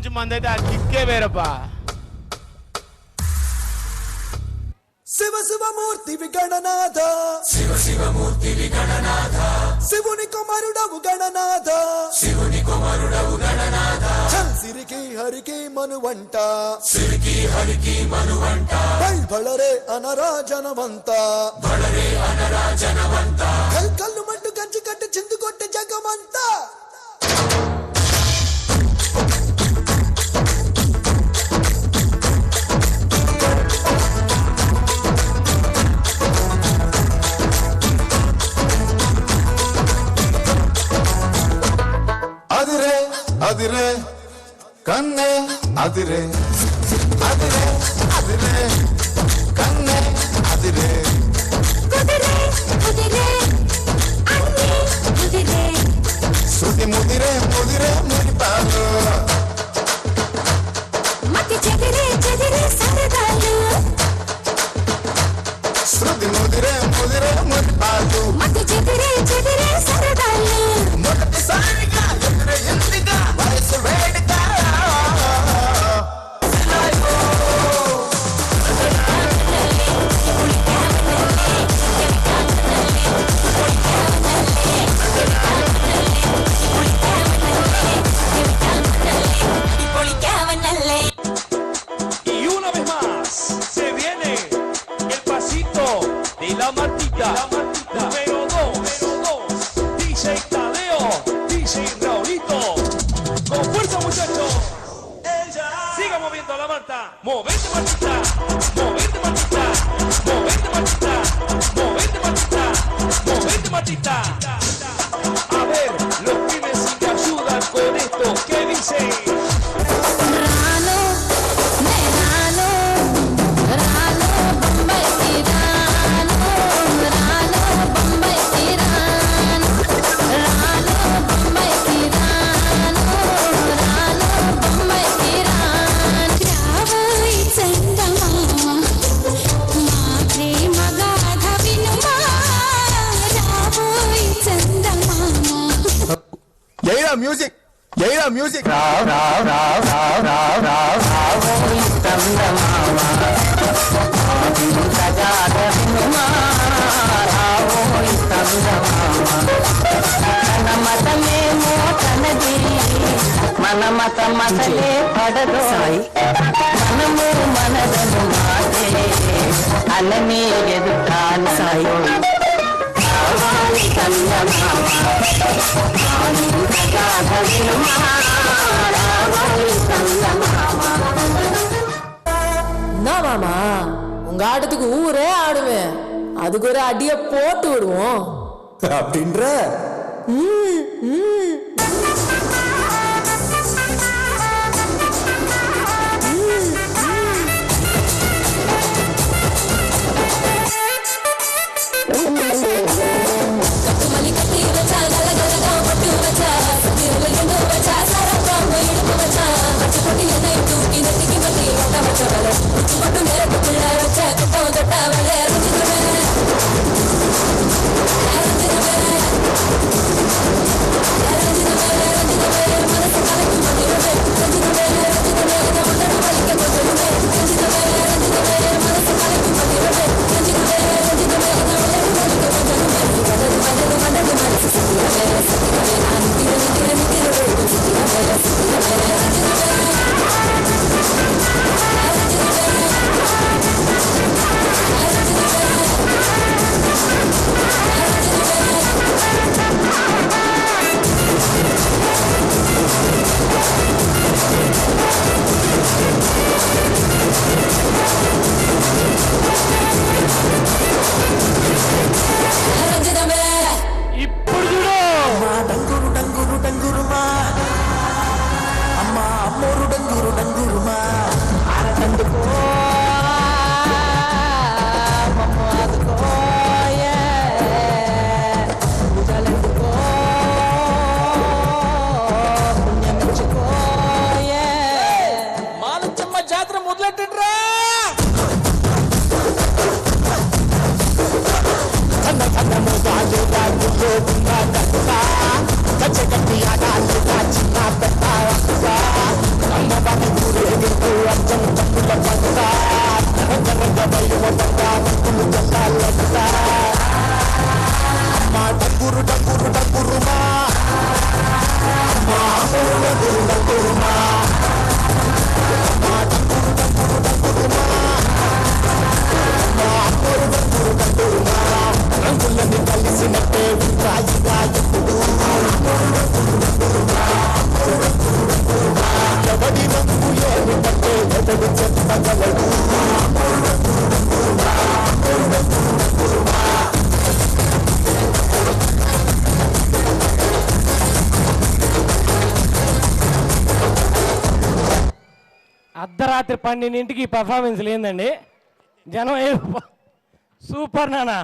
మంచి మంది అయితే ఆ కిక్కే వేరప్పా. శివ శివమూర్తి విగణనాథ, శివ శివమూర్తి విగణనాథ, శివుని కుమారుడవు గణనాథ, శివుని కుమారుడవు గణనాథ, సిరికి హరికి మనువంట, సిరికి హరికి మనువంట, బళరే అనరా జనవంత, బళరే అనరా జనవంత, కల్లు మంటు కంచి కట్టు చిందు కొట్టు జగమంతా. అదిరే అదిరే కన్నే అదిరే, అదిరే అదిరే కన్నే అదిరే, కుదిరే కుదిరే అన్ని కుదిరే, శృతి ముదిరే ముదిరే మురిపాలు, మతి చెదిరే చెదిరే సరదాలు, శృతి ముదిరే ముదిరే మురిపాలు, మతి చెదిరే చెదిరే సరదాలు, మొదటిసారిగా ఎదురు ఎందిగా వయసు వేడుక, Y una vez más se viene el pasito de la Martita, número 2, DJ Tadeo, DJ Raulito, con fuerza muchachos, siga moviendo la Marta, movete Martita, movete Martita, movete Martita, movete Martita, movete Martita. A ver, los pibes si me ayudan con esto, ¿qué dice? రాను నే రాను రాను బొంబాయికి రాను రాను బొంబాయికి రాను రాను బొంబాయికి రాను రాను బొంబాయికి రాను రావోయ్ చందమామ మా ప్రేమ గాథ వినుమా రావోయ్ చందమామ ఎయిరా మ్యూజిక్, ఎయిరా మ్యూజిక్. మన మత మతలే పడదు మనము మనదను మాటే అలని ఎదుటాను సాయి என்ன மாமா உங்க ஆட்டத்துக்கு ஊரே ஆடுவேன், அதுக்கு ஒரு அடிய போட்டு விடுவோம் அப்படின்ற కట్టుమలి కట్టి వచ్చా గలగలగా పట్టు వచ్చా తిరుమల వచ్చా సారా ఇడుపు వచ్చా పట్టుకొట్టి నైటు కిందకి మళ్ళీ వచ్చవల పట్టు మేరకు పిల్ల వచ్చా కట్టం కట్టవలే చిన్న పెట్ట అర్ధరాత్రి 12ంటికి పర్ఫార్మెన్స్ లేదండి జనం సూపర్ నానా